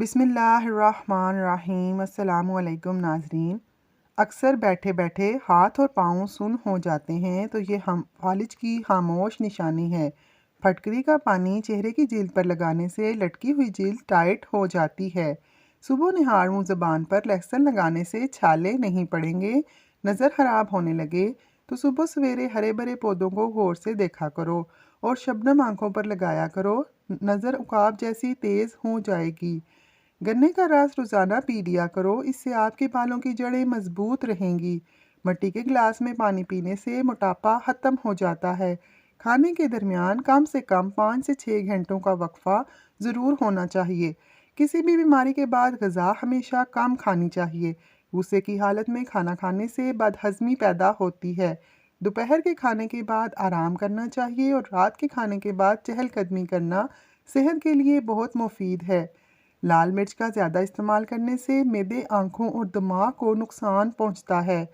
बिस्मिल्लाहिर्रहमानिर्रहीम। अस्सलामुअलैकुम नाज़रीन। अक्सर बैठे बैठे हाथ और पाँव सुन्न हो जाते हैं तो ये हम फालिज की खामोश निशानी है। फटकरी का पानी चेहरे की जिल्द पर लगाने से लटकी हुई जिल्द टाइट हो जाती है। सुबह निहार मुँह ज़बान पर लहसुन लगाने से छाले नहीं पड़ेंगे। नज़र ख़राब होने लगे तो सुबह सवेरे हरे भरे पौधों को गौर से देखा करो और शबनम आंखों पर लगाया करो। नज़र उकाब जैसी तेज़ हो जाएगी। गन्ने का रस रोज़ाना पी लिया करो, इससे आपके बालों की जड़ें मजबूत रहेंगी। मिट्टी के गिलास में पानी पीने से मोटापा ख़त्म हो जाता है। खाने के दरमियान कम से कम 5 से 6 घंटों का वक्फा ज़रूर होना चाहिए। किसी भी बीमारी के बाद ग़िज़ा हमेशा कम खानी चाहिए। गुस्से की हालत में खाना खाने से बदहज़मी पैदा होती है। दोपहर के खाने के बाद आराम करना चाहिए और रात के खाने के बाद चहलकदमी करना सेहत के लिए बहुत मुफीद है। लाल मिर्च का ज़्यादा इस्तेमाल करने से मैदे, आँखों और दिमाग को नुकसान पहुँचता है।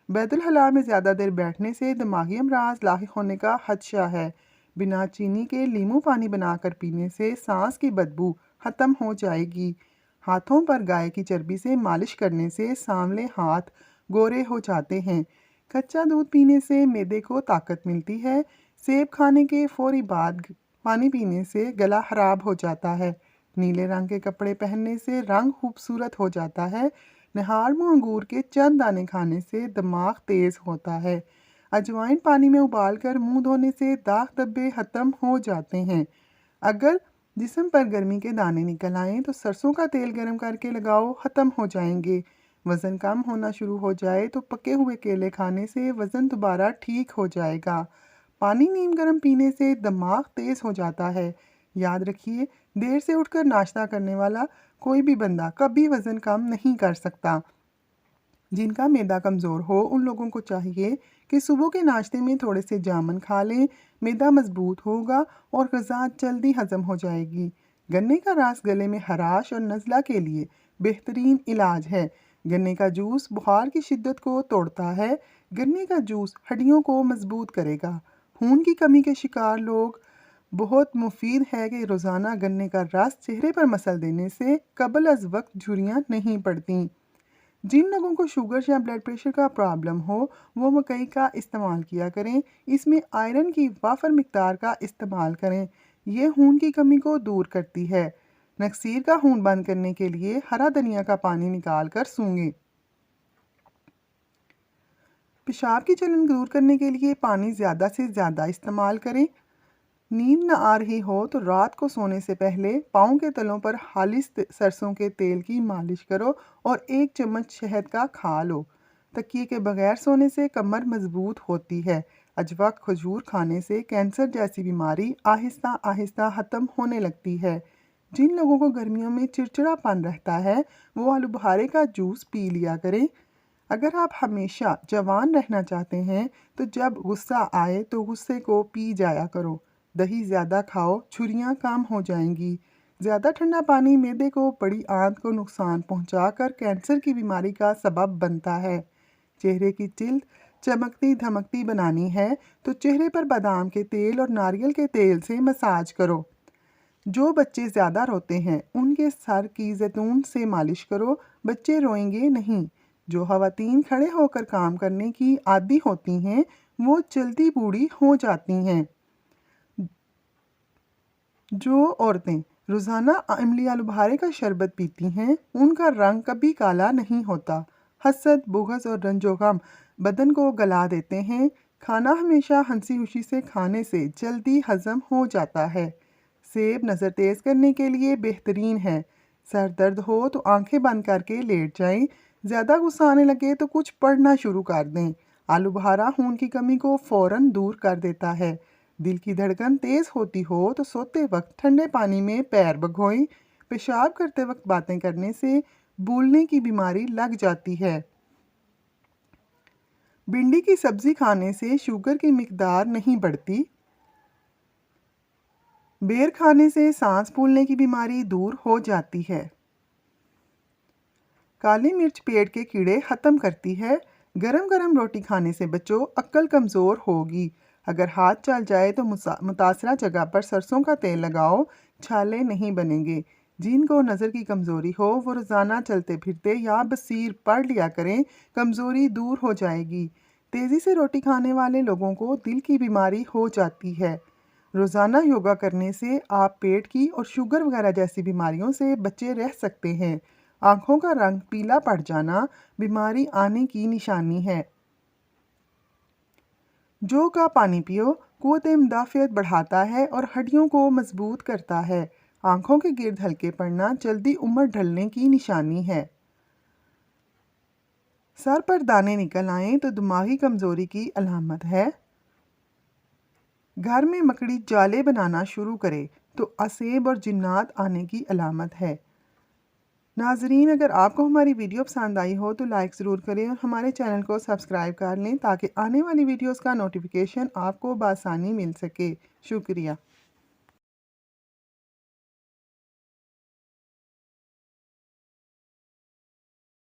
बैतुल हला में ज़्यादा देर बैठने से दिमागी अमराज लाहिक होने का खदशा है। बिना चीनी के नींबू पानी बनाकर पीने से सांस की बदबू ख़त्म हो जाएगी। हाथों पर गाय की चर्बी से मालिश करने से सांवले हाथ गोरे हो जाते हैं। कच्चा दूध पीने से मैदे को ताकत मिलती है। सेब खाने के फौरी बाद पानी पीने से गला ख़राब हो जाता है। नीले रंग के कपड़े पहनने से रंग खूबसूरत हो जाता है। निहार मुँह अंगूर के चंद दाने खाने से दिमाग तेज़ होता है। अजवाइन पानी में उबालकर मुंह धोने से दाग धब्बे ख़त्म हो जाते हैं। अगर जिस्म पर गर्मी के दाने निकल आएँ तो सरसों का तेल गर्म करके लगाओ, ख़त्म हो जाएंगे। वज़न कम होना शुरू हो जाए तो पके हुए केले खाने से वज़न दोबारा ठीक हो जाएगा। पानी नीम गर्म पीने से दिमाग तेज़ हो जाता है। याद रखिए, देर से उठकर नाश्ता करने वाला कोई भी बंदा कभी वज़न कम नहीं कर सकता। जिनका मैदा कमज़ोर हो उन लोगों को चाहिए कि सुबह के नाश्ते में थोड़े से जामुन खा लें। मैदा मजबूत होगा और ग़िज़ा जल्दी हज़म हो जाएगी। गन्ने का रस गले में खराश और नज़ला के लिए बेहतरीन इलाज है। गन्ने का जूस बुखार की शिद्दत को तोड़ता है। गन्ने का जूस हड्डियों को मजबूत करेगा। खून की कमी के शिकार लोग बहुत मुफीद है कि रोज़ाना गन्ने का रस चेहरे पर मसल देने से कबल अज़ वक्त झुर्रियाँ नहीं पड़ती। जिन लोगों को शुगर या ब्लड प्रेशर का प्रॉब्लम हो वो मकई का इस्तेमाल किया करें। इसमें आयरन की वाफर मिकदार का इस्तेमाल करें। यह खून की कमी को दूर करती है। नक्सीर का खून बंद करने के लिए हरा धनिया का पानी निकाल कर सूंघें। पेशाब की जलन दूर करने के लिए पानी ज़्यादा से ज़्यादा इस्तेमाल करें। नींद न आ रही हो तो रात को सोने से पहले पाँव के तलों पर खालिस सरसों के तेल की मालिश करो और 1 चम्मच शहद का खा लो। तकिए के बगैर सोने से कमर मजबूत होती है। अजवा खजूर खाने से कैंसर जैसी बीमारी आहिस्ता आहिस्ता ख़त्म होने लगती है। जिन लोगों को गर्मियों में चिड़चिड़ापन रहता है वो आलू बुखारे का जूस पी लिया करें। अगर आप हमेशा जवान रहना चाहते हैं तो जब गुस्सा आए तो गुस्से को पी जाया करो। दही ज़्यादा खाओ, छुरियाँ कम हो जाएंगी। ज़्यादा ठंडा पानी मैदे को बड़ी आंत को नुकसान पहुंचाकर कैंसर की बीमारी का सबब बनता है। चेहरे की जिल्द चमकती धमकती बनानी है तो चेहरे पर बादाम के तेल और नारियल के तेल से मसाज करो। जो बच्चे ज़्यादा रोते हैं उनके सर की जैतून से मालिश करो। बच्चे रोएंगे नहीं। जो ख़वातीन खड़े होकर काम करने की आदी होती हैं वो जल्दी बूढ़ी हो जाती हैं। जो औरतें रोज़ाना इमली आलू बुखारे का शरबत पीती हैं उनका रंग कभी काला नहीं होता। हसद, बुग़्ज़ और रंजो गम बदन को गला देते हैं। खाना हमेशा हंसी खुशी से खाने से जल्दी हज़म हो जाता है। सेब नज़र तेज़ करने के लिए बेहतरीन है। सर दर्द हो तो आंखें बंद करके लेट जाएं। ज़्यादा गुस्सा आने लगे तो कुछ पढ़ना शुरू कर दें। आलू बुखारा खून की कमी को फ़ौरन दूर कर देता है। दिल की धड़कन तेज़ होती हो तो सोते वक्त ठंडे पानी में पैर भिगोएं। पेशाब करते वक्त बातें करने से भूलने की बीमारी लग जाती है। भिंडी की सब्ज़ी खाने से शुगर की मिकदार नहीं बढ़ती। बेर खाने से सांस फूलने की बीमारी दूर हो जाती है। काली मिर्च पेट के कीड़े ख़त्म करती है। गरम गरम रोटी खाने से बच्चों, अक्ल कमज़ोर होगी। अगर हाथ चल जाए तो मुतासरा जगह पर सरसों का तेल लगाओ, छाले नहीं बनेंगे। जिनको नज़र की कमज़ोरी हो वो रोज़ाना चलते फिरते या बसीर पढ़ लिया करें, कमज़ोरी दूर हो जाएगी। तेज़ी से रोटी खाने वाले लोगों को दिल की बीमारी हो जाती है। रोज़ाना योगा करने से आप पेट की और शुगर वगैरह जैसी बीमारियों से बचे रह सकते हैं। आँखों का रंग पीला पड़ जाना बीमारी आने की निशानी है। जौ का पानी पियो, क़ुव्वत-ए मुदाफ़ियत बढ़ाता है और हड्डियों को मज़बूत करता है। आँखों के गिर्द हल्के पड़ना जल्दी उम्र ढलने की निशानी है। सर पर दाने निकल आएँ तो दिमागी कमज़ोरी की अलामत है। घर में मकड़ी जाले बनाना शुरू करे तो असेब और जिन्नात आने की अलामत है। नाज़रीन, अगर आपको हमारी वीडियो पसंद आई हो तो लाइक ज़रूर करें और हमारे चैनल को सब्सक्राइब कर लें ताकि आने वाली वीडियोस का नोटिफिकेशन आपको बआसानी मिल सके। शुक्रिया।